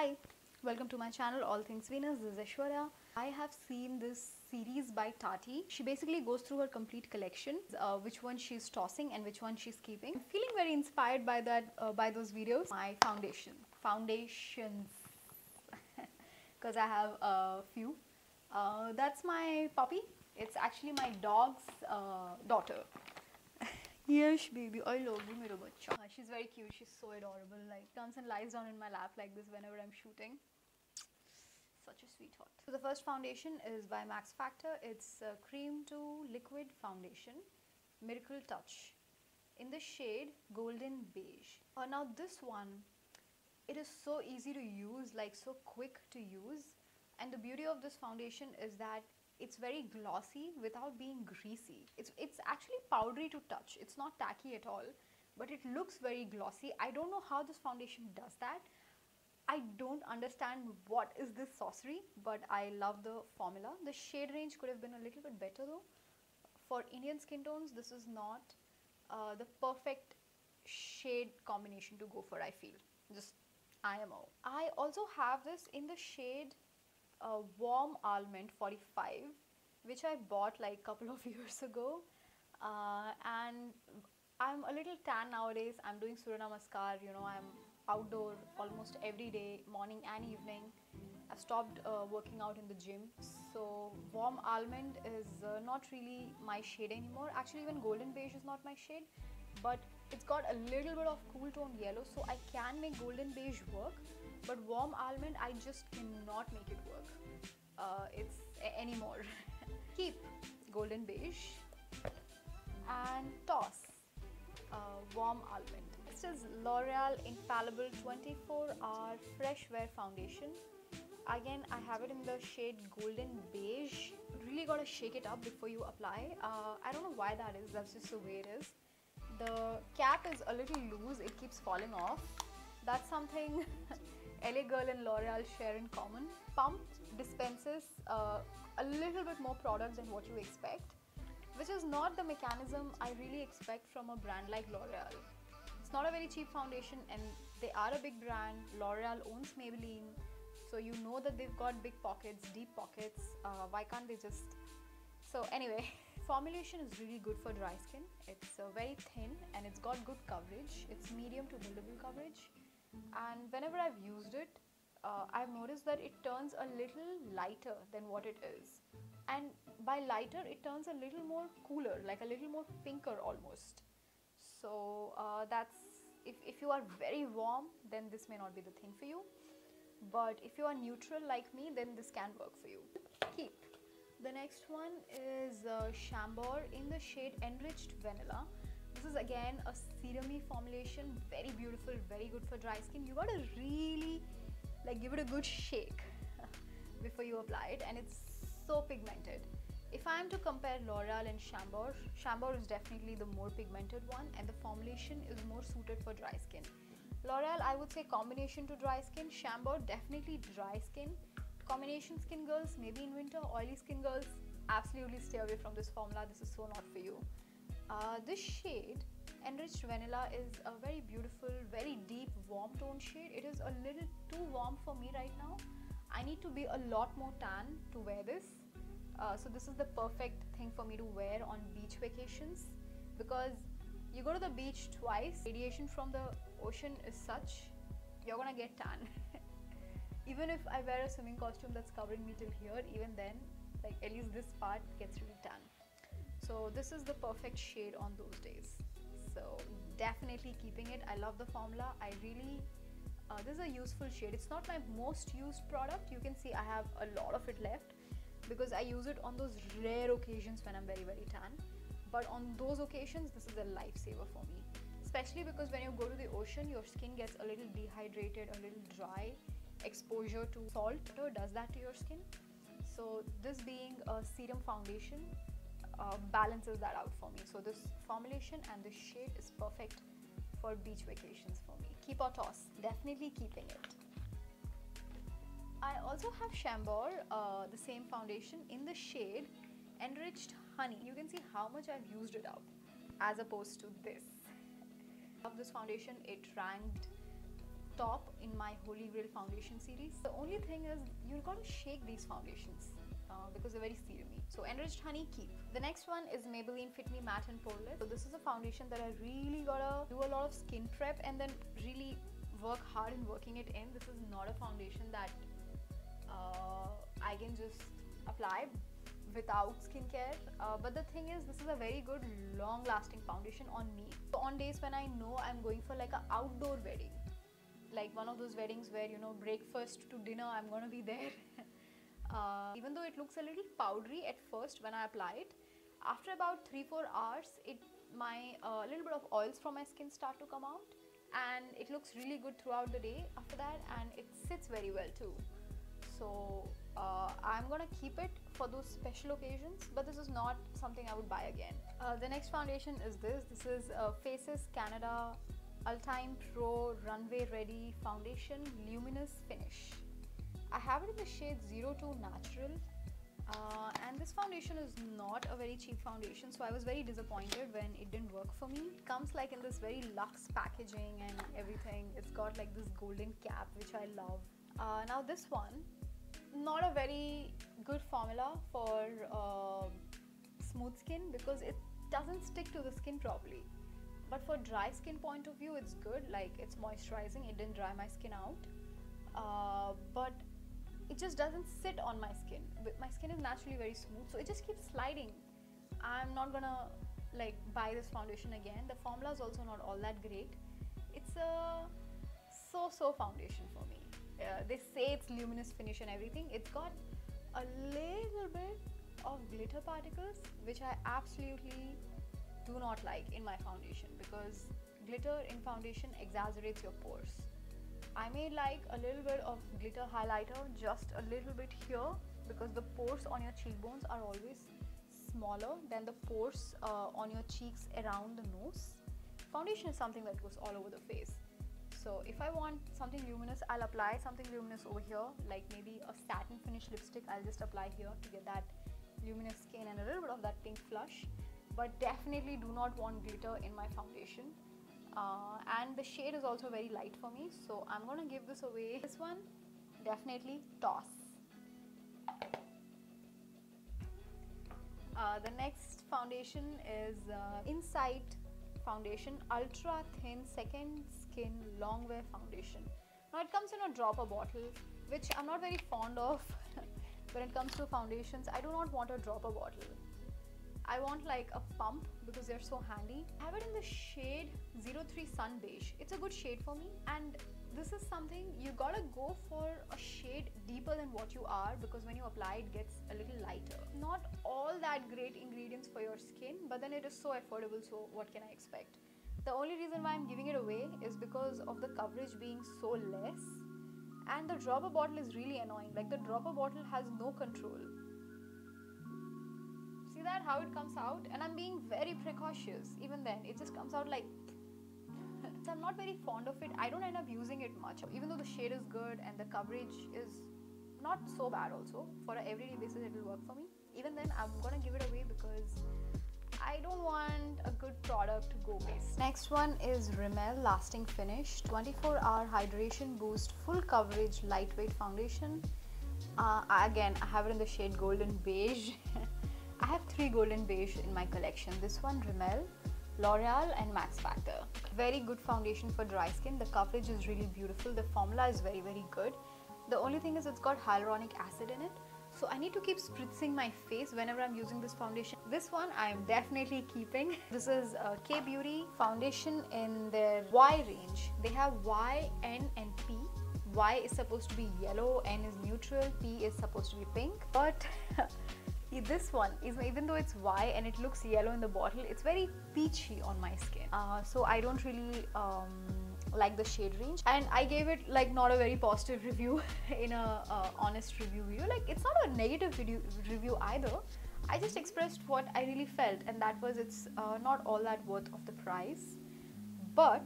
Hi, welcome to my channel All Things Venus. This is Aishwarya. I have seen this series by Tati. She basically goes through her complete collection, which one she's tossing and which one she's keeping. I'm feeling very inspired by that, by those videos. My foundations, because I have a few. That's my puppy. It's actually my dog's daughter. Yes, baby, I love you, mera bacha. She's very cute. She's so adorable. Like, comes and lies down in my lap like this whenever I'm shooting. Such a sweetheart. So the first foundation is by Max Factor. It's a cream to liquid foundation, Miracle Touch, in the shade Golden Beige. Now this one, it is so easy to use, like so quick to use. And the beauty of this foundation is that it's very glossy without being greasy. It's actually powdery to touch. It's not tacky at all, but it looks very glossy. I don't know how this foundation does that. I don't understand what is this sorcery, but I love the formula. The shade range could have been a little bit better though. For Indian skin tones, this is not the perfect shade combination to go for, I feel. Just IMO. I also have this in the shade Warm Almond 45, which I bought like a couple of years ago, and I'm a little tan nowadays. I'm doing Surya Namaskar, you know, I'm outdoor almost every day, morning and evening. I've stopped working out in the gym, so Warm Almond is not really my shade anymore. Actually, even Golden Beige is not my shade, but it's got a little bit of cool tone yellow, so I can make Golden Beige work. But Warm Almond, I just cannot make it work. Anymore. Keep Golden Beige and toss Warm Almond. This is L'Oreal Infallible 24-hour Fresh Wear Foundation. Again, I have it in the shade Golden Beige. Really gotta shake it up before you apply. I don't know why that is. That's just the way it is. The cap is a little loose. It keeps falling off. That's something LA Girl and L'Oreal share in common. Pump dispenses a little bit more product than what you expect, which is not the mechanism I really expect from a brand like L'Oreal. It's not a very cheap foundation and they are a big brand. L'Oreal owns Maybelline, so you know that they've got big pockets, deep pockets. Why can't they just... So anyway, formulation is really good for dry skin. It's very thin and it's got good coverage. It's medium to buildable coverage. And whenever I've used it, I've noticed that it turns a little lighter than what it is. And by lighter, it turns a little more cooler, like a little more pinker almost. So that's, if you are very warm, then this may not be the thing for you. But if you are neutral like me, then this can work for you. Keep. The next one is chambour in the shade Enriched Vanilla. This is again a serum-y formulation, very beautiful, very good for dry skin. You gotta really like give it a good shake before you apply it, and it's so pigmented. If I am to compare L'Oreal and chambour, chambour is definitely the more pigmented one and the formulation is more suited for dry skin. L'Oreal, I would say combination to dry skin. Chambour, definitely dry skin. Combination skin girls, maybe in winter. Oily skin girls, absolutely stay away from this formula. This is so not for you. This shade, Enriched Vanilla, is a very beautiful, very deep, warm tone shade. It is a little too warm for me right now. I need to be a lot more tan to wear this. So this is the perfect thing for me to wear on beach vacations, because you go to the beach twice, radiation from the ocean is such, you're gonna get tan. Even if I wear a swimming costume that's covering me till here, even then, like at least this part gets really tan. So this is the perfect shade on those days. So definitely keeping it. I love the formula. I really, this is a useful shade. It's not my most used product. You can see I have a lot of it left because I use it on those rare occasions when I'm very, very tan. But on those occasions, this is a lifesaver for me. Especially because when you go to the ocean, your skin gets a little dehydrated, a little dry. Exposure to salt does that to your skin. So this being a serum foundation, balances that out for me. So this formulation and this shade is perfect for beach vacations for me. Keep or toss, definitely keeping it. I also have chambour, the same foundation in the shade Enriched Honey. You can see how much I've used it up as opposed to this. I love this foundation. It ranked top in my Holy Grail foundation series. The only thing is you gotta shake these foundations because they're very serumy. So enriched honey, keep. The next one is Maybelline Fit Me Matte and Poreless. So this is a foundation that I really gotta do a lot of skin prep and then really work hard in working it in. This is not a foundation that I can just apply without skincare, but the thing is, this is a very good long lasting foundation on me. So on days when I know I'm going for like an outdoor wedding, like one of those weddings where, you know, breakfast to dinner, I'm gonna be there. Even though it looks a little powdery at first when I apply it, after about 3-4 hours my little bit of oils from my skin start to come out, and it looks really good throughout the day after that, and it sits very well too. So I'm gonna keep it for those special occasions, but this is not something I would buy again. The next foundation is this. This is Faces Canada All-Time Pro Runway Ready Foundation Luminous Finish. I have it in the shade 02 Natural, and this foundation is not a very cheap foundation, so I was very disappointed when it didn't work for me. It comes like in this very luxe packaging and everything. It's got like this golden cap, which I love. Now this one, not a very good formula for smooth skin because it doesn't stick to the skin properly. But for dry skin point of view, it's good. Like, it's moisturizing. It didn't dry my skin out, but it just doesn't sit on my skin. My skin is naturally very smooth, so it just keeps sliding. I'm not gonna like buy this foundation again. The formula is also not all that great. It's a so-so foundation for me. They say it's luminous finish and everything. It's got a little bit of glitter particles, which I absolutely do not like in my foundation, because glitter in foundation exaggerates your pores. I may like a little bit of glitter highlighter, just a little bit here, because the pores on your cheekbones are always smaller than the pores on your cheeks around the nose. Foundation is something that goes all over the face. So if I want something luminous, I'll apply something luminous over here, like maybe a satin finish lipstick. I'll just apply here to get that luminous skin and a little bit of that pink flush, but definitely do not want glitter in my foundation. And the shade is also very light for me, so I'm gonna give this away. This one, definitely toss. The next foundation is Insight Foundation Ultra Thin Second Skin Long Wear Foundation. Now it comes in a dropper bottle, which I'm not very fond of. When it comes to foundations, I do not want a dropper bottle. I want like a pump because they're so handy. I have it in the shade 03 Sun Beige. It's a good shade for me, and this is something you gotta go for a shade deeper than what you are, because when you apply it gets a little lighter. Not all that great ingredients for your skin, but then it is so affordable, so what can I expect? The only reason why I'm giving it away is because of the coverage being so less, and the dropper bottle is really annoying. Like, the dropper bottle has no control. See that, how it comes out? And I'm being very precautious. Even then, it just comes out like so I'm not very fond of it. I don't end up using it much, even though the shade is good and the coverage is not so bad also. For an everyday basis, it will work for me. Even then, I'm gonna give it away because I don't want a good product to go waste. Next one is Rimmel Lasting Finish 24-hour Hydration Boost Full Coverage Lightweight Foundation. Again, I have it in the shade Golden Beige. I have 3 Golden Beige in my collection. This one, Rimmel, L'Oreal and Max Factor. Very good foundation for dry skin. The coverage is really beautiful. The formula is very, very good. The only thing is it's got hyaluronic acid in it. So I need to keep spritzing my face whenever I'm using this foundation. This one I'm definitely keeping. This is K-Beauty foundation in their Y range. They have Y, N and P. Y is supposed to be yellow, N is neutral, P is supposed to be pink. But this one is, even though it's Y and it looks yellow in the bottle, it's very peachy on my skin. So I don't really like the shade range, and I gave it like not a very positive review in a honest review video. Like, it's not a negative review either. I just expressed what I really felt, and that was it's not all that worth of the price. But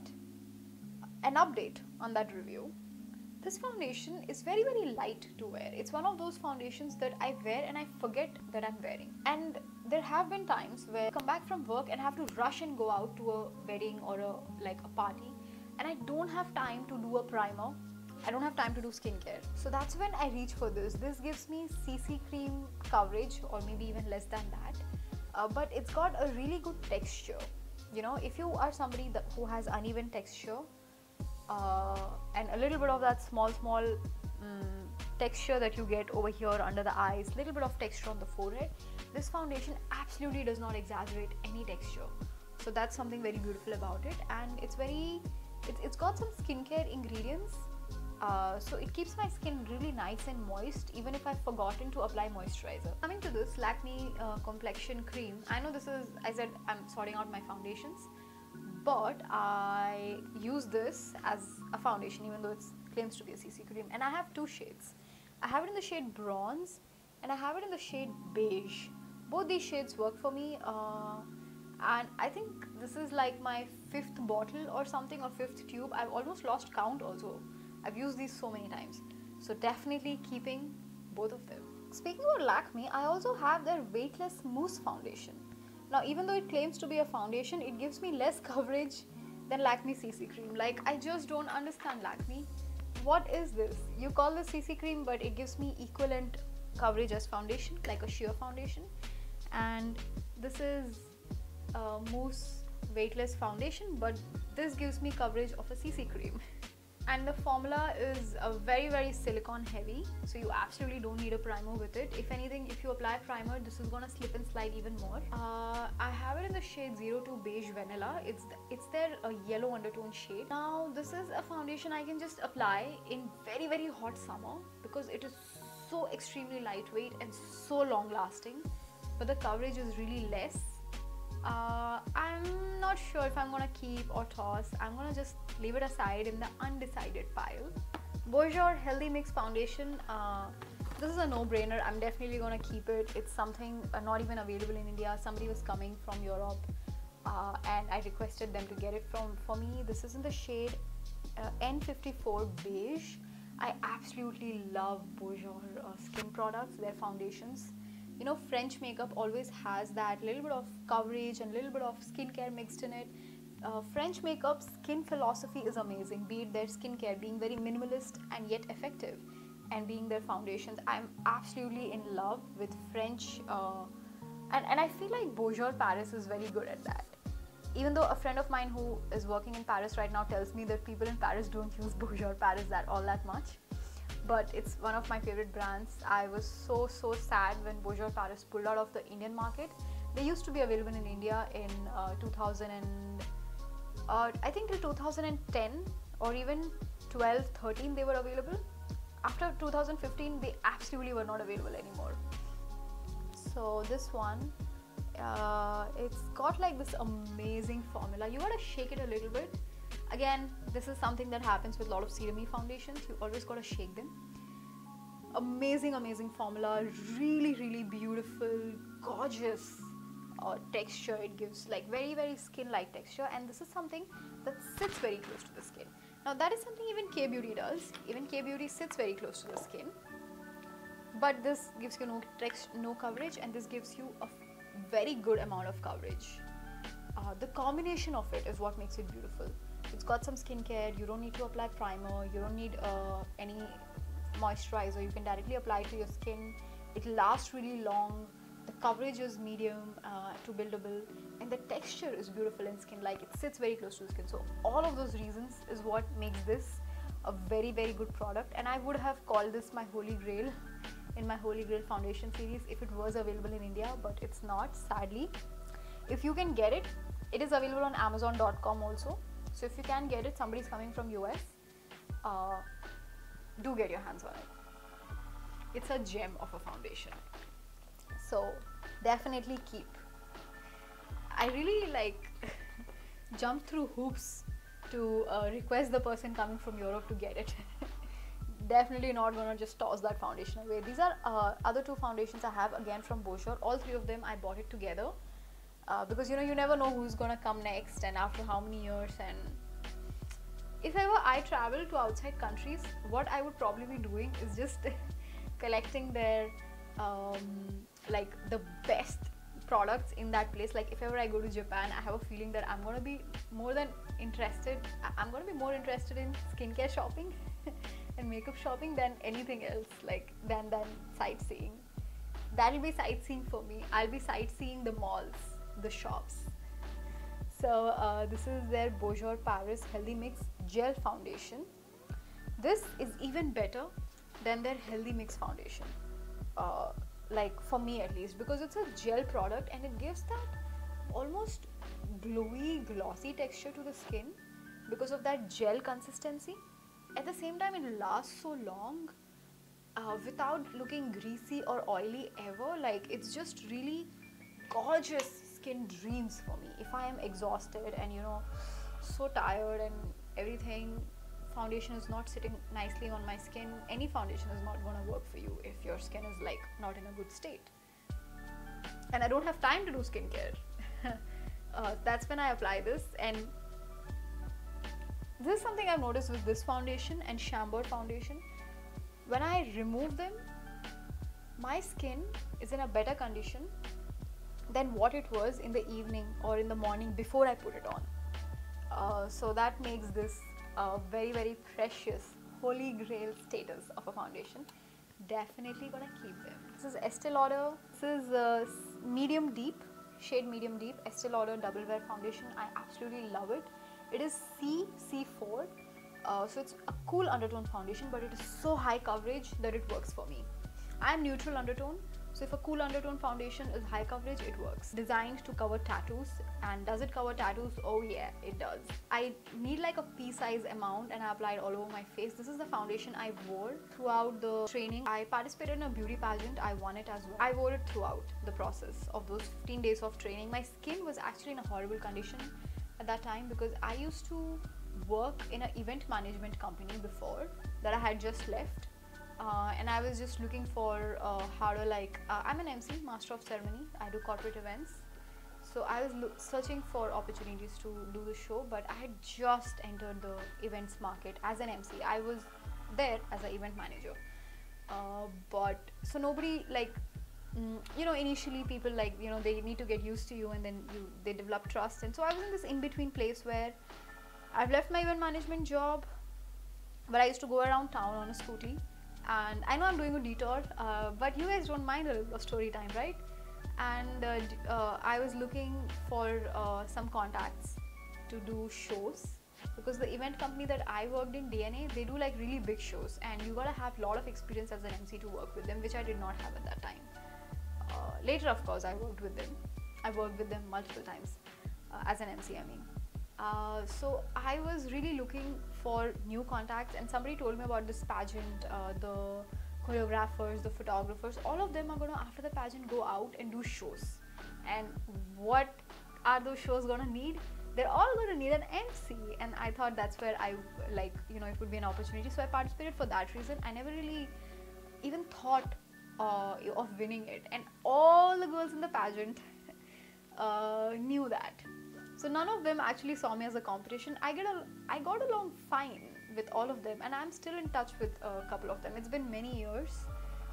an update on that review: this foundation is very, very light to wear. It's one of those foundations that I wear and I forget that I'm wearing. And there have been times where I come back from work and have to rush and go out to a wedding or a party, and I don't have time to do a primer. I don't have time to do skincare. So that's when I reach for this. This gives me CC cream coverage, or maybe even less than that. But it's got a really good texture. You know, if you are somebody who has uneven texture and a little bit of that small texture that you get over here under the eyes, little bit of texture on the forehead, this foundation absolutely does not exaggerate any texture. So that's something very beautiful about it, and it's got some skincare ingredients. So it keeps my skin really nice and moist even if I've forgotten to apply moisturizer. Coming to this Lakme complexion cream, I know this is, I said I'm sorting out my foundations, but I use this as a foundation even though it claims to be a CC cream, and I have two shades. I have it in the shade bronze and I have it in the shade beige. Both these shades work for me, and I think this is like my 5th bottle or something, or 5th tube. I've almost lost count also. I've used these so many times. So definitely keeping both of them. Speaking about Lakme, I also have their weightless mousse foundation. Now even though it claims to be a foundation, it gives me less coverage than Lakme CC cream. Like, I just don't understand Lakme. What is this? You call this CC cream, but it gives me equivalent coverage as foundation, like a sheer foundation. And this is a mousse weightless foundation, but this gives me coverage of a CC cream. And the formula is very silicone heavy, so you absolutely don't need a primer with it. If anything, if you apply primer, this is gonna slip and slide even more. I have it in the shade 02 Beige Vanilla. It's their yellow undertone shade. Now this is a foundation I can just apply in very hot summer because it is so extremely lightweight and so long lasting, but the coverage is really less. I'm not sure if I'm gonna keep or toss. I'm gonna just leave it aside in the undecided pile. Bourjois Healthy Mix Foundation. This is a no-brainer. I'm definitely gonna keep it. It's something not even available in India. Somebody was coming from Europe and I requested them to get it for me. This is in the shade N54 Beige. I absolutely love Bourjois skin products, their foundations. You know, French makeup always has that little bit of coverage and little bit of skincare mixed in it. French makeup skin philosophy is amazing, be it their skincare being very minimalist and yet effective, and being their foundations. I'm absolutely in love with French, and I feel like Bourjois Paris is very good at that. Even though a friend of mine who is working in Paris right now tells me that people in Paris don't use Bourjois Paris all that much. But it's one of my favorite brands. I was so sad when Bourjois Paris pulled out of the Indian market. They used to be available in India in 2000 and I think till 2010 or even 12, 13 they were available. After 2015 they absolutely were not available anymore. So this one, it's got like this amazing formula. You gotta shake it a little bit. Again, this is something that happens with a lot of serum foundations. You always gotta shake them. Amazing formula, really beautiful, gorgeous texture. It gives like very skin-like texture, and this is something that sits very close to the skin. Now that is something even K-Beauty does. Even K-Beauty sits very close to the skin, but this gives you no coverage, and this gives you a very good amount of coverage. The combination of it is what makes it beautiful. It's got some skincare, you don't need to apply primer, you don't need any moisturizer, you can directly apply it to your skin. It lasts really long, the coverage is medium to buildable, and the texture is beautiful in skin, like it sits very close to the skin. So all of those reasons is what makes this a very good product, and I would have called this my holy grail in my holy grail foundation series if it was available in India, but it's not, sadly. If you can get it, it is available on Amazon.com also. So if you can get it, somebody's coming from US, do get your hands on it. It's a gem of a foundation. So definitely keep. I really like jump through hoops to request the person coming from Europe to get it. Definitely not gonna just toss that foundation away. These are other two foundations I have, again from Bourjois. All three of them I bought it together. Because you know, you never know who's gonna come next and after how many years. And if ever I travel to outside countries, what I would probably be doing is just collecting their like the best products in that place. Like if ever I go to Japan, I have a feeling that I'm going to be more interested in skincare shopping and makeup shopping than anything else, like than sightseeing. That'll be sightseeing for me. I'll be sightseeing the malls, the shops. So this is their Bourjois Paris Healthy Mix Gel Foundation. This is even better than their Healthy Mix Foundation, like for me at least, because it's a gel product and it gives that almost glowy, glossy texture to the skin because of that gel consistency. At the same time, it lasts so long without looking greasy or oily ever. Like, it's just really gorgeous skin dreams for me. If I am exhausted and, you know, so tired and everything, foundation is not sitting nicely on my skin, any foundation is not going to work for you if your skin is like not in a good state. And I don't have time to do skincare. That's when I apply this. And this is something I've noticed with this foundation and chambour foundation. When I remove them, my skin is in a better condition than what it was in the evening or in the morning before I put it on. So that makes this a very, very precious holy grail status of a foundation. Definitely gonna keep them. This is Estee Lauder. This is medium deep, shade medium deep, Estee Lauder Double Wear Foundation. I absolutely love it. It is C4. So it's a cool undertone foundation, but it is so high coverage that it works for me. I'm neutral undertone, so if a cool undertone foundation is high coverage, it works. Designed to cover tattoos. And does it cover tattoos? Oh yeah, it does. I need like a pea-size amount and I applied all over my face. This is the foundation I wore throughout the training. I participated in a beauty pageant. I won it as well. I wore it throughout the process of those 15 days of training. My skin was actually in a horrible condition at that time because I used to work in an event management company before that I had just left, and I was just looking for how to I'm an MC, master of ceremony. I do corporate events, so I was searching for opportunities to do the show, but I had just entered the events market as an MC. I was there as an event manager, but so nobody you know, initially people they need to get used to you, and then they develop trust. And so I was in this in-between place where I've left my event management job, but I used to go around town on a scooty. And I know I'm doing a detour, but you guys don't mind a little story time, right? And I was looking for some contacts to do shows, because the event company that I worked in, DNA, they do like really big shows, and you gotta have a lot of experience as an MC to work with them, which I did not have at that time. Later, of course, I worked with them. I worked with them multiple times as an MC, I mean. So I was really looking for new contacts, and somebody told me about this pageant. The choreographers, the photographers, all of them are gonna, after the pageant, go out and do shows. And what are those shows gonna need? They're all gonna need an MC, and I thought that's where I it would be an opportunity. So I participated for that reason. I never really even thought of winning it, and all the girls in the pageant knew that. So none of them actually saw me as a competition. I got along fine with all of them, and I'm still in touch with a couple of them. It's been many years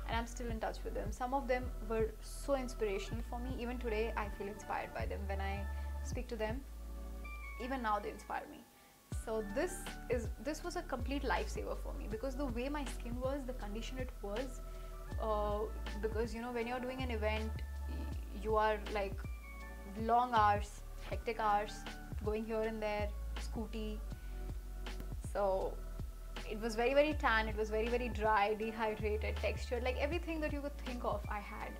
and I'm still in touch with them. Some of them were so inspirational for me. Even today I feel inspired by them when I speak to them. Even now they inspire me. So this was a complete lifesaver for me, because the way my skin was, the condition it was, because you know, when you're doing an event, you are like long hours, hectic hours, going here and there, scooty. So it was very, very tan, it was very, very dry, dehydrated, textured, like everything that you could think of I had.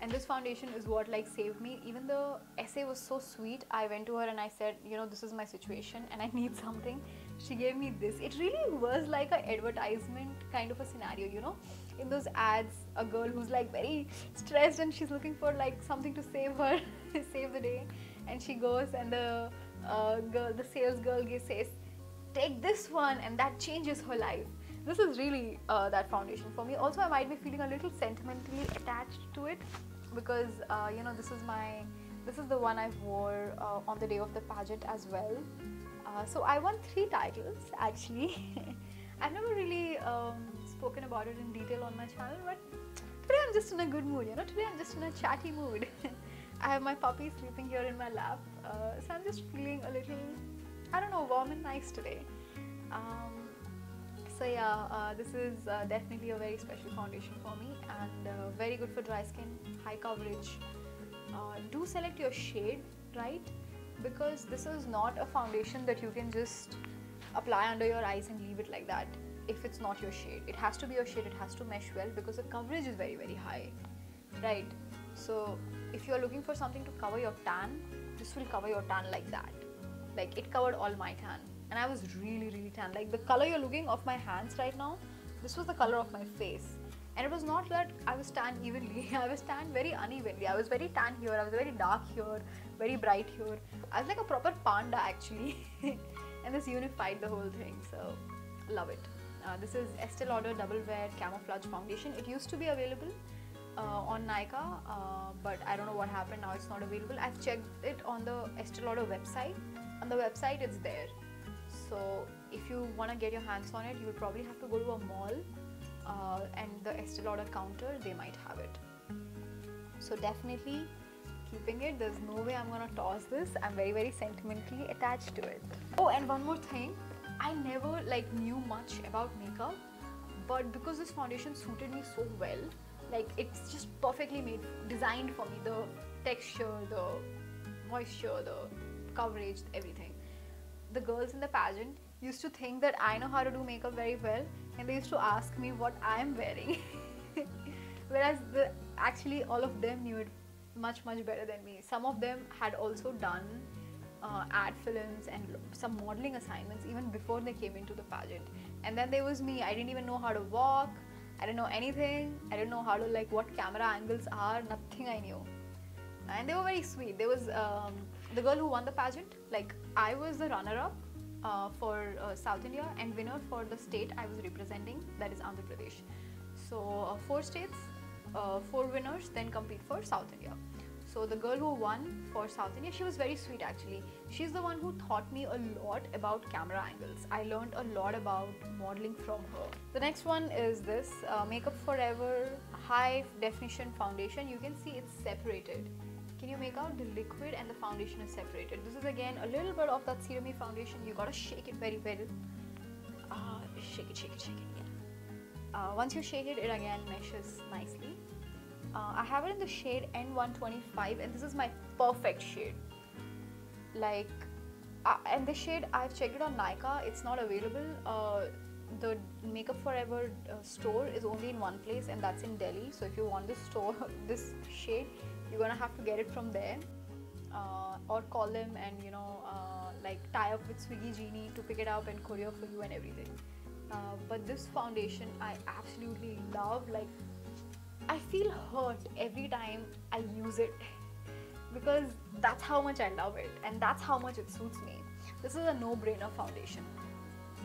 And this foundation is what saved me. Even the essay was so sweet. I went to her and I said, you know, this is my situation and I need something. She gave me this. It really was like an advertisement kind of a scenario, you know. In those ads, a girl who's like very stressed and she's looking for like something to save her, save the day. And she goes and the sales girl says, take this one, and that changes her life. This is really that foundation for me. Also, I might be feeling a little sentimentally attached to it, because you know, this is the one I wore on the day of the pageant as well. So I won 3 titles actually. I've never really spoken about it in detail on my channel, but today I'm just in a good mood, you know. Today I'm just in a chatty mood. I have my puppy sleeping here in my lap, so I'm just feeling a little, I don't know, warm and nice today. So yeah, this is definitely a very special foundation for me, and very good for dry skin, high coverage. Do select your shade, right? Because this is not a foundation that you can just apply under your eyes and leave it like that if it's not your shade. It has to be your shade, it has to mesh well because the coverage is very, very high, right? So if you're looking for something to cover your tan, this will cover your tan like that. Like it covered all my tan, and I was really, really tan. Like the color you're looking of my hands right now, this was the color of my face. And it was not that I was tan evenly, I was tan very unevenly. I was very tan here, I was very dark here, very bright here. I was like a proper panda actually. And this unified the whole thing, so love it. This is Estee Lauder Double Wear Camouflage Foundation. It used to be available on Nykaa, but I don't know what happened, now it's not available. I've checked it on the Estee Lauder website. On the website it's there. So if you want to get your hands on it, you will probably have to go to a mall and the Estee Lauder counter, they might have it. So definitely keeping it. There's no way I'm gonna toss this. I'm very, very sentimentally attached to it. Oh, and one more thing, I never like knew much about makeup, but because this foundation suited me so well, like it's just perfectly made, designed for me, the texture, the moisture, the coverage, everything. The girls in the pageant used to think that I know how to do makeup very well, and they used to ask me what I am wearing. Whereas actually all of them knew it much, much better than me. Some of them had also done ad films and some modeling assignments even before they came into the pageant. And then there was me. I didn't even know how to walk, I didn't know anything, I didn't know how to, like, what camera angles are, nothing I knew. And they were very sweet. There was the girl who won the pageant, like I was the runner-up for South India and winner for the state I was representing, that is Andhra Pradesh. So 4 states, 4 winners then compete for South India. So the girl who won for South India, she was very sweet actually. She's the one who taught me a lot about camera angles. I learned a lot about modeling from her. The next one is this Makeup Forever High Definition Foundation. You can see it's separated. Can you make out the liquid and the foundation is separated? This is again a little bit of that serum-y foundation. You gotta shake it very well. Shake it, shake it, shake it. Yeah. Once you shake it, it again meshes nicely. I have it in the shade N125, and this is my perfect shade. Like, and this shade I've checked it on Nykaa. It's not available. The Makeup Forever store is only in one place, and that's in Delhi. So if you want this store, this shade, you're gonna have to get it from there, or call them and like tie up with Swiggy Genie to pick it up and courier for you and everything. But this foundation I absolutely love. Like, I feel hurt every time I use it because that's how much I love it and that's how much it suits me. This is a no-brainer foundation.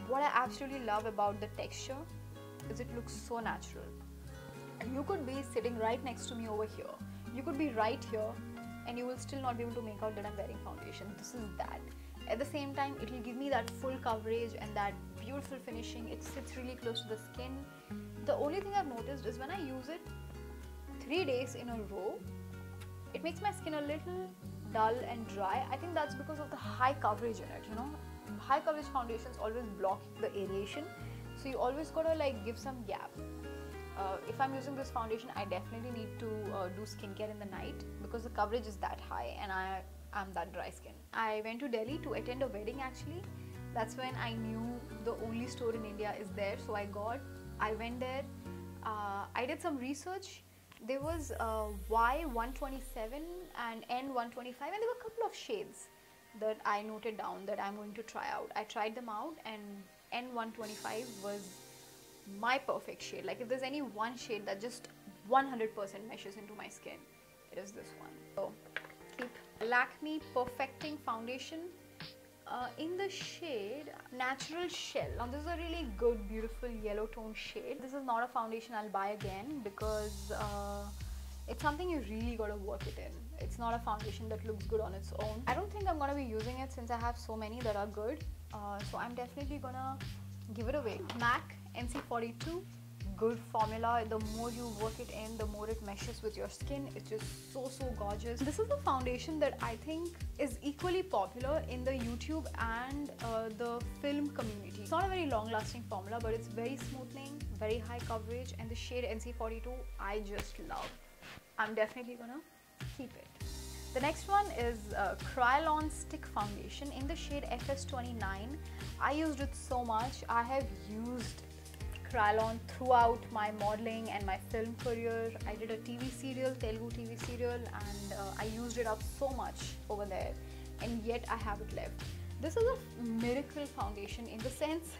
What I absolutely love about the texture is it looks so natural. You could be sitting right next to me over here. You could be right here and you will still not be able to make out that I'm wearing foundation. This is that. At the same time, it will give me that full coverage and that beautiful finishing. It sits really close to the skin. The only thing I've noticed is when I use it 3 days in a row, it makes my skin a little dull and dry. I think that's because of the high coverage in it, High coverage foundations always block the aeration, so you always gotta like give some gap. If I'm using this foundation, I definitely need to do skincare in the night because the coverage is that high and I'm that dry skin. I went to Delhi to attend a wedding actually. That's when I knew the only store in India is there, so I went there. I did some research. There was Y127 and N125, and there were a couple of shades that I noted down that I'm going to try out. I tried them out, and N125 was my perfect shade. Like, if there's any one shade that just 100% meshes into my skin, it is this one. So keep Lakme Perfecting Foundation in the shade Natural Shell. Now this is a really good, beautiful yellow tone shade. This is not a foundation I'll buy again because it's something you really gotta work it in. It's not a foundation that looks good on its own. I don't think I'm gonna be using it since I have so many that are good. So I'm definitely gonna give it away. MAC NC42 good formula. The more you work it in, the more it meshes with your skin. It's just so gorgeous. This is a foundation that I think is equally popular in the YouTube and the film community. It's not a very long lasting formula, but it's very smoothing, very high coverage, and the shade NC42 I just love. I'm definitely gonna keep it. The next one is Kryolan Stick Foundation in the shade FS29. I used it so much. I have used Kryolan throughout my modeling and my film career. I did a TV serial, Telugu TV serial, and I used it up so much over there, and yet I have it left. This is a miracle foundation in the sense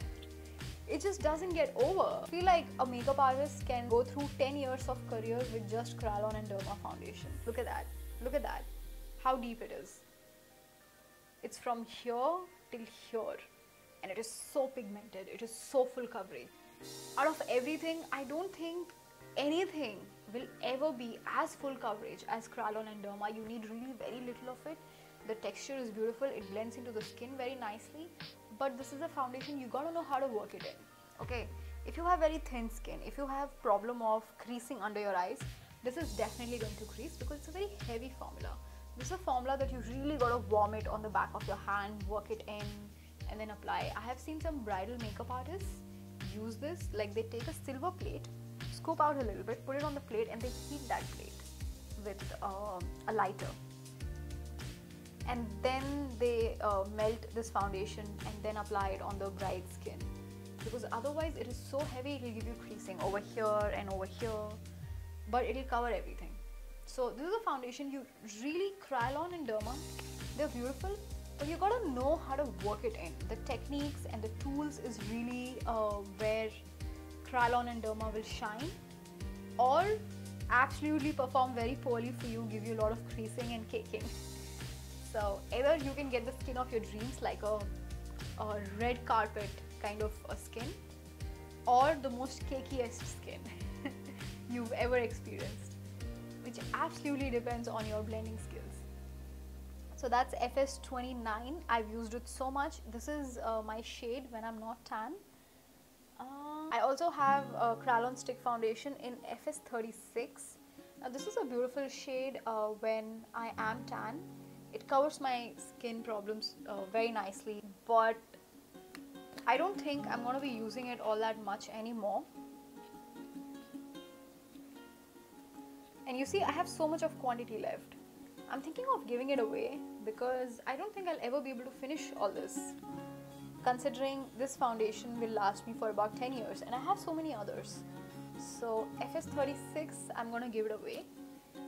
it just doesn't get over. I feel like a makeup artist can go through 10 years of career with just Kryolan and Derma foundation. Look at that. Look at that. How deep it is. It's from here till here, and it is so pigmented. It is so full coverage. Out of everything, I don't think anything will ever be as full coverage as Kryolan and Derma. You need really very little of it. The texture is beautiful. It blends into the skin very nicely. But this is a foundation you gotta know how to work it in. Okay, if you have very thin skin, if you have problem of creasing under your eyes, this is definitely going to crease because it's a very heavy formula. This is a formula that you really gotta warm it on the back of your hand, work it in, and then apply. I have seen some bridal makeup artists use this, like they take a silver plate, scoop out a little bit, put it on the plate, and they heat that plate with a lighter. And then they melt this foundation and then apply it on the bride's skin. Because otherwise it is so heavy, it will give you creasing over here and over here, but it will cover everything. So this is a foundation you really, Kryolan and Derma, they're beautiful, but you gotta know how to work it in. The techniques and the tools is really where Kryolan and Derma will shine, or absolutely perform very poorly for you, give you a lot of creasing and caking. So either you can get the skin of your dreams, like a red carpet kind of a skin, or the most cakiest skin you've ever experienced, which absolutely depends on your blending skills. So that's FS29. I've used it so much. This is my shade when I'm not tan. I also have a Kryolan Stick Foundation in FS36. Now this is a beautiful shade when I am tan. It covers my skin problems very nicely, but I don't think I'm going to be using it all that much anymore. And you see, I have so much of quantity left. I'm thinking of giving it away because I don't think I'll ever be able to finish all this, considering this foundation will last me for about 10 years and I have so many others. So FS36, I'm going to give it away.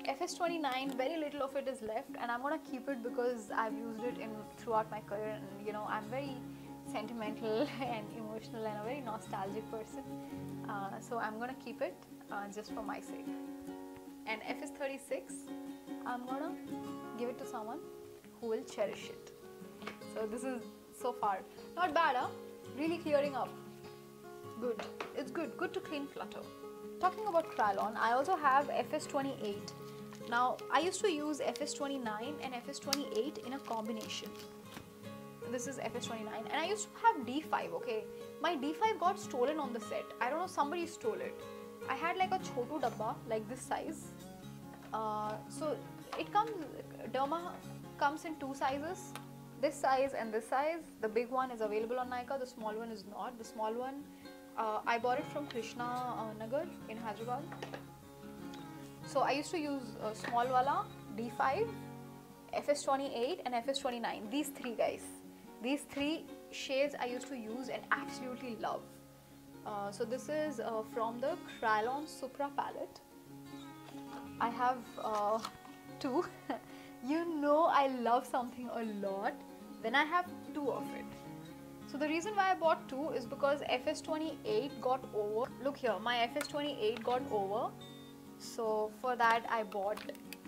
FS29, very little of it is left, and I'm going to keep it because I've used it throughout my career, and you know, I'm very sentimental and emotional and a very nostalgic person. So I'm going to keep it just for my sake. And FS36, I'm going to give it to someone who will cherish it. So this is so far not bad, huh? Really clearing up. Good. It's good to clean clutter. Talking about Kryolan, I also have FS28. Now I used to use FS29 and FS28 in a combination. This is FS29, and I used to have D5. Okay, my D5 got stolen on the set. I don't know, somebody stole it. I had like a chotu dabba, like this size. So it comes, Derma comes in two sizes, this size and this size. The big one is available on Nykaa, the small one is not. The small one, I bought it from Krishna Nagar in Hyderabad. So I used to use small wala, D5, FS28 and FS29. These three guys. These three shades I used to use and absolutely love. So this is from the Kryolan Supra palette. I have two. You know I love something a lot, then I have two of it. So the reason why I bought two is because FS28 got over. Look here, my FS28 got over. So for that I bought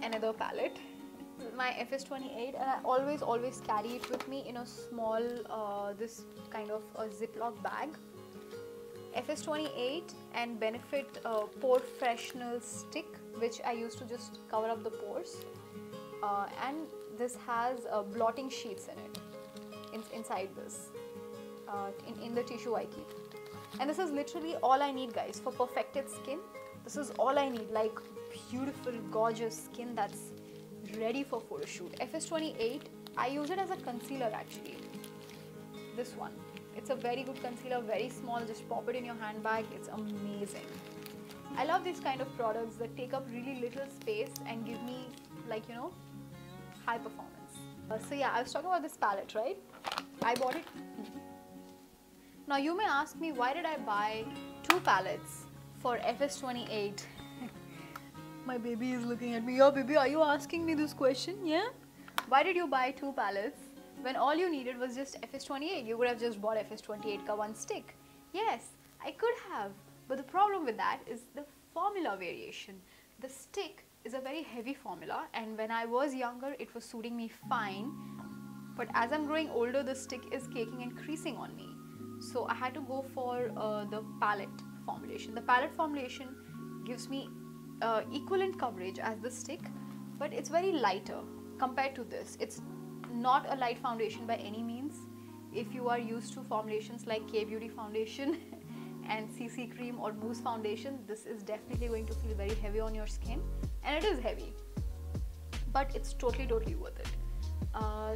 another palette. My FS28, and I always carry it with me in a small this kind of a Ziploc bag. FS28 and Benefit Pore Freshener Stick, which I used to just cover up the pores, and this has blotting sheets in it, inside this, in the tissue I keep. And this is literally all I need, guys, for perfected skin. This is all I need, like beautiful, gorgeous skin that's ready for photo shoot. FS28, I use it as a concealer actually. This one. It's a very good concealer, very small, just pop it in your handbag. It's amazing. I love these kind of products that take up really little space and give me, like, you know, high performance. So yeah, I was talking about this palette, right? I bought it. Now you may ask me, why did I buy 2 palettes for FS28? My baby is looking at me. Yo baby, are you asking me this question? Yeah? Why did you buy 2 palettes when all you needed was just FS28? You could have just bought FS28 ka one stick. Yes, I could have. But the problem with that is the formula variation. The stick is a very heavy formula, and when I was younger it was suiting me fine, but as I'm growing older the stick is caking and creasing on me. So I had to go for the palette formulation. The palette formulation gives me equivalent coverage as the stick, but it's very lighter compared to this. It's not a light foundation by any means. If you are used to formulations like K-Beauty foundation and CC cream or mousse foundation, this is definitely going to feel very heavy on your skin, and it is heavy, but it's totally worth it.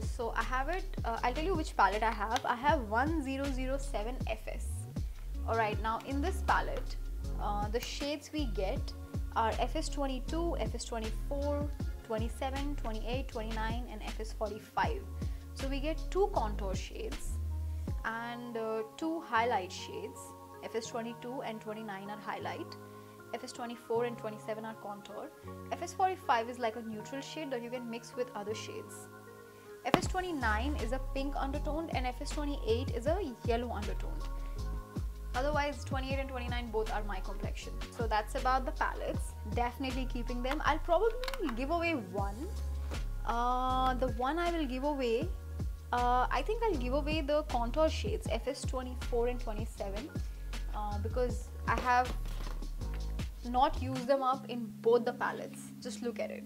So I have it, I'll tell you which palette I have. I have 1007 FS. Alright, now in this palette, the shades we get are FS22, FS24, 27, 28, 29 and FS45. So we get 2 contour shades and 2 highlight shades. FS22 and 29 are highlight. FS24 and 27 are contour. FS45 is like a neutral shade that you can mix with other shades. FS29 is a pink undertoned and FS28 is a yellow undertoned. Otherwise 28 and 29 both are my complexion. So that's about the palettes. Definitely keeping them. I'll probably give away one. The one I will give away, I think I'll give away the contour shades FS24 and 27 because I have not used them up in both the palettes. Just look at it.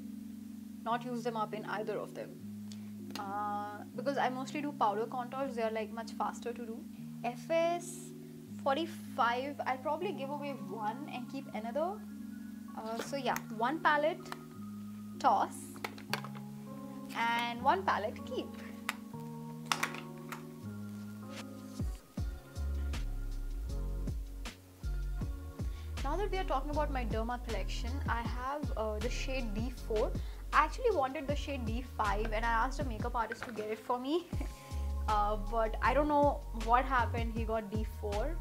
Not used them up in either of them. Because I mostly do powder contours, they are like much faster to do. FS45, I'll probably give away one and keep another. So yeah, one palette toss and one palette keep. Now that we are talking about my Derma collection, I have the shade D4. I actually wanted the shade D5 and I asked a makeup artist to get it for me. But I don't know what happened, he got D4.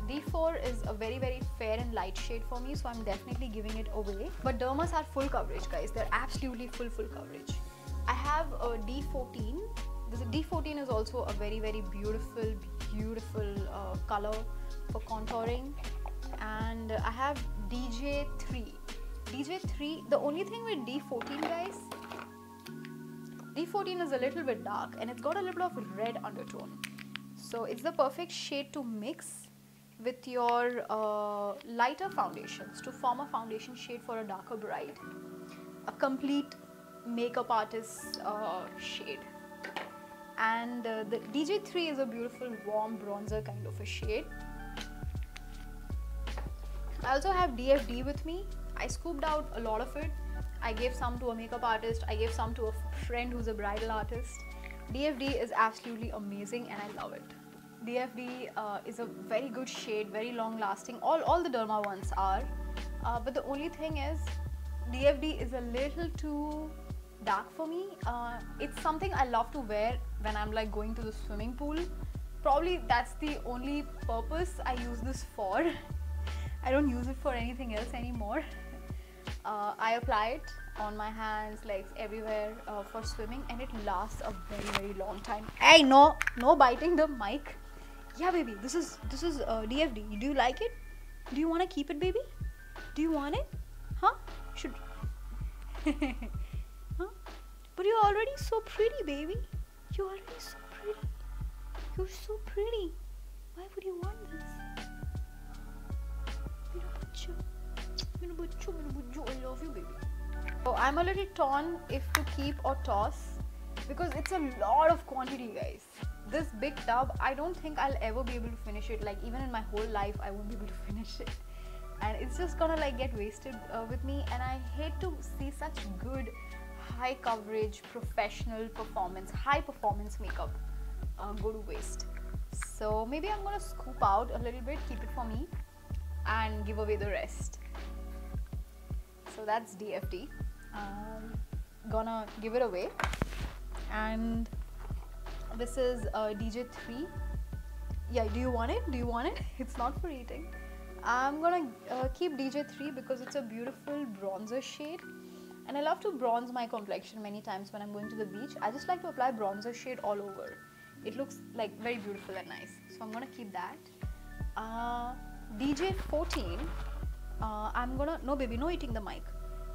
D4 is a very fair and light shade for me, so I'm definitely giving it away. But Dermas are full coverage, guys. They're absolutely full coverage. I have a D14. This D14 is also a very beautiful color for contouring. And I have DJ3. DJ3, the only thing with D14, guys, D14 is a little bit dark and it's got a little bit of red undertone. So it's the perfect shade to mix with your lighter foundations to form a foundation shade for a darker bride. A complete makeup artist shade. And the DJ3 is a beautiful warm bronzer kind of a shade. I also have DFD with me. I scooped out a lot of it. I gave some to a makeup artist. I gave some to a friend who's a bridal artist. DFD is absolutely amazing and I love it. DFD is a very good shade, very long lasting. All the Derma ones are. But the only thing is, DFD is a little too dark for me. It's something I love to wear when I'm like going to the swimming pool. Probably that's the only purpose I use this for. I don't use it for anything else anymore. I apply it on my hands, legs, everywhere for swimming, and it lasts a very long time. Hey, no biting the mic. Yeah, baby, this is DFD. Do you like it? Do you want to keep it, baby? Do you want it? Huh? Should? Huh? But you're already so pretty, baby. You're already so pretty. You're so pretty. Why would you want this? I love you, baby. So I'm a little torn if to keep or toss because it's a lot of quantity, guys. this big tub, I don't think I'll ever be able to finish it. Like even in my whole life, I won't be able to finish it. And it's just gonna like get wasted with me, and I hate to see such good high coverage professional performance, high performance makeup go to waste. So maybe I'm gonna scoop out a little bit, keep it for me, and give away the rest. So that's DFD. Gonna give it away. And this is DJ3. Yeah, do you want it? Do you want it? It's not for eating. I'm gonna keep DJ3 because it's a beautiful bronzer shade, and I love to bronze my complexion many times when I'm going to the beach. I just like to apply bronzer shade all over. It looks like very beautiful and nice, so I'm gonna keep that. DJ14, I'm gonna, no baby, no eating the mic.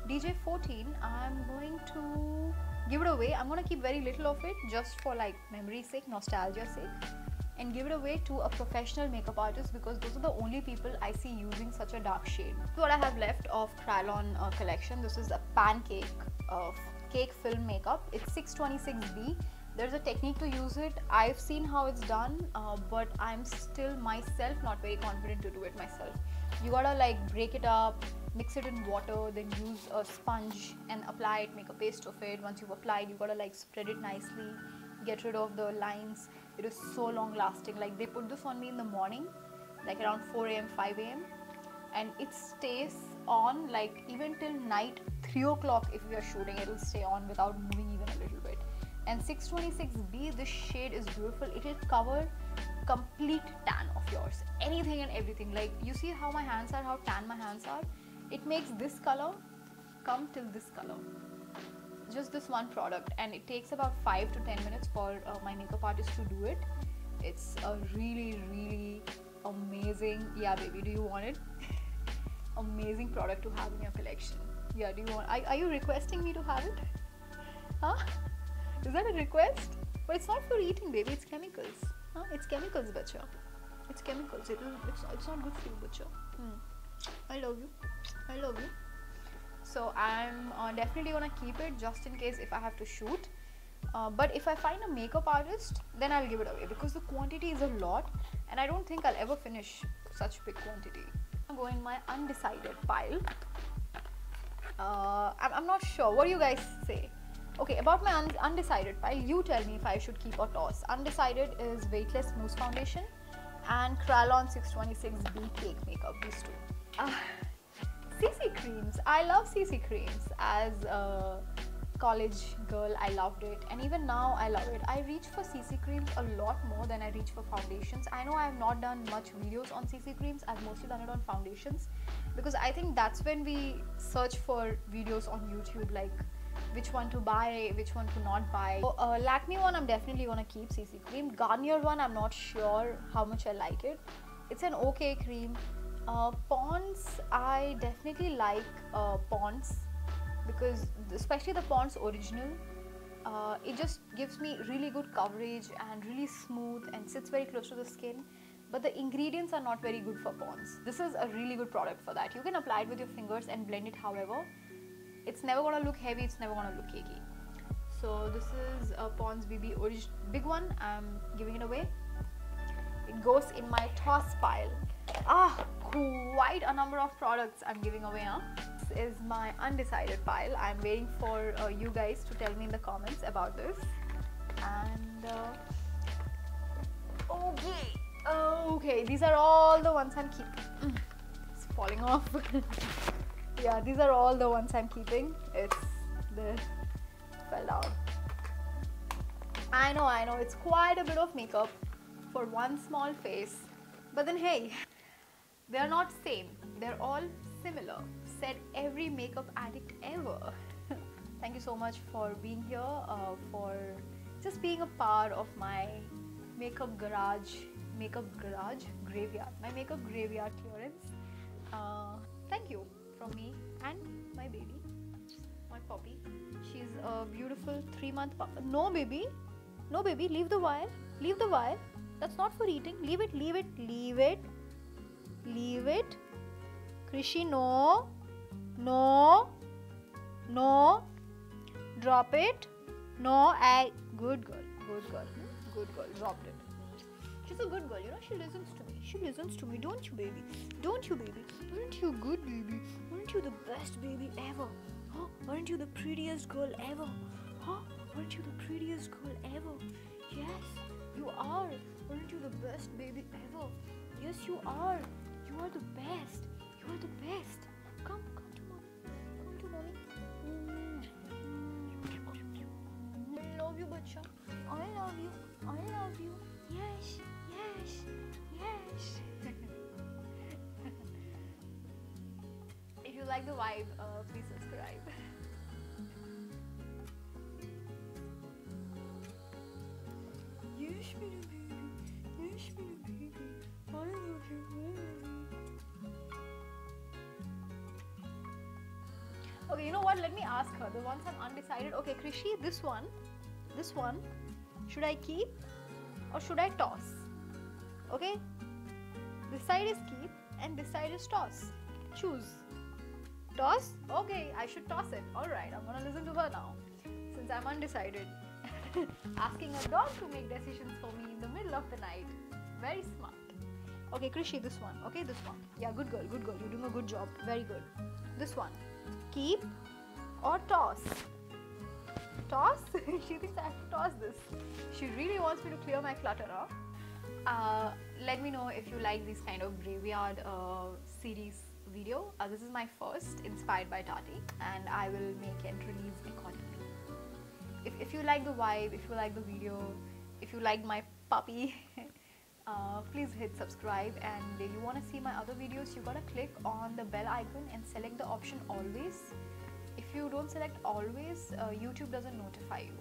DJ14, I'm going to give it away. I'm gonna keep very little of it just for like memory's sake, nostalgia sake, and give it away to a professional makeup artist, because those are the only people I see using such a dark shade. This is what I have left of Kryolan collection. This is a pancake cake film makeup. It's 626B. There's a technique to use it. I've seen how it's done, but I'm still myself not very confident to do it myself. You gotta like break it up, mix it in water, then use a sponge and apply it, make a paste of it. Once you've applied, you gotta like spread it nicely, get rid of the lines. It is so long lasting. Like they put this on me in the morning, like around 4 a.m, 5 a.m, and it stays on like even till night 3 o'clock. If we are shooting, it will stay on without moving even a little bit. And 626B, this shade is beautiful. It will cover complete tan of yours, anything and everything. Like you see how my hands are, how tan my hands are. It makes this color come till this color. Just this one product, and it takes about 5 to 10 minutes for my makeup artist to do it. It's a really amazing, yeah baby, do you want it? Amazing product to have in your collection. Yeah, do you want, are you requesting me to have it? Huh? Is that a request? But it's not for eating, baby, it's chemicals. Huh? It's chemicals, bacha. It's chemicals. It's not good for you, bacha. I love you. I love you. So I'm definitely gonna keep it just in case if I have to shoot. But if I find a makeup artist, then I'll give it away, because the quantity is a lot and I don't think I'll ever finish such big quantity. I'm going in my undecided pile. I'm not sure. What do you guys say? Okay, about my undecided pile, you tell me if I should keep or toss. Undecided is Weightless Mousse Foundation and Kryolan 626B Cake Makeup, these two. CC creams. I love CC creams. As a college girl, I loved it, and even now I love it. I reach for CC creams a lot more than I reach for foundations. I know I have not done much videos on CC creams. I've mostly done it on foundations, because I think that's when we search for videos on YouTube, like which one to buy, which one to not buy. So, Lakme one I'm definitely gonna keep, CC cream. Garnier one I'm not sure how much I like it. It's an okay cream. Pond's, I definitely like Pond's, because especially the Pond's original, it just gives me really good coverage and really smooth and sits very close to the skin, but the ingredients are not very good for Pond's. This is a really good product for that. You can apply it with your fingers and blend it however. It's never gonna look heavy, it's never gonna look cakey. So this is a Pond's BB big one. I'm giving it away. It goes in my toss pile. Quite a number of products I'm giving away. This is my undecided pile. I'm waiting for you guys to tell me in the comments about this. And okay, these are all the ones I'm keeping. It's falling off. Yeah, these are all the ones I'm keeping. Fell down. I know, it's quite a bit of makeup for one small face, but then hey, they're not same, they're all similar, said every makeup addict ever. Thank you so much for being here, for just being a part of my makeup graveyard, my makeup graveyard clearance. Thank you from me and my baby, my puppy. She's a beautiful 3-month puppy. No baby, leave the wire, that's not for eating. Leave it. Krishi, no, drop it. No, good girl. Good girl. Dropped it. She's a good girl, you know, she listens to me. She listens to me, don't you, baby? Don't you, baby? Aren't you good, baby? Aren't you the best baby ever? Huh? Aren't you the prettiest girl ever? Huh? Aren't you the prettiest girl ever? Yes, you are. Aren't you the best baby ever? Yes, you are. You are the best. You are the best. Come to mommy. Come to mommy. I love you, bacha. I love you. I love you. Yes, yes, yes. If you like the vibe, please subscribe. Yes, baby. Yes, baby. I love you. Okay, you know what? Let me ask her. The ones I'm undecided. Okay, Krishi, this one, should I keep or should I toss? Okay, this side is keep and this side is toss. Choose. Toss? Okay, I should toss it. Alright, I'm gonna listen to her now since I'm undecided. Asking a dog to make decisions for me in the middle of the night. Very smart. Okay, Krishi, this one. Okay, this one. Yeah, good girl, good girl. You're doing a good job. Very good. This one. Keep or toss? Toss? She thinks I have to toss this. She really wants me to clear my clutter, huh? Let me know if you like this kind of graveyard series video. This is my first, inspired by Tati, and I will make and release accordingly. If you like the vibe, if you like the video, if you like my puppy, please hit subscribe, and if you want to see my other videos, you gotta click on the bell icon and select the option always. If you don't select always, YouTube doesn't notify you.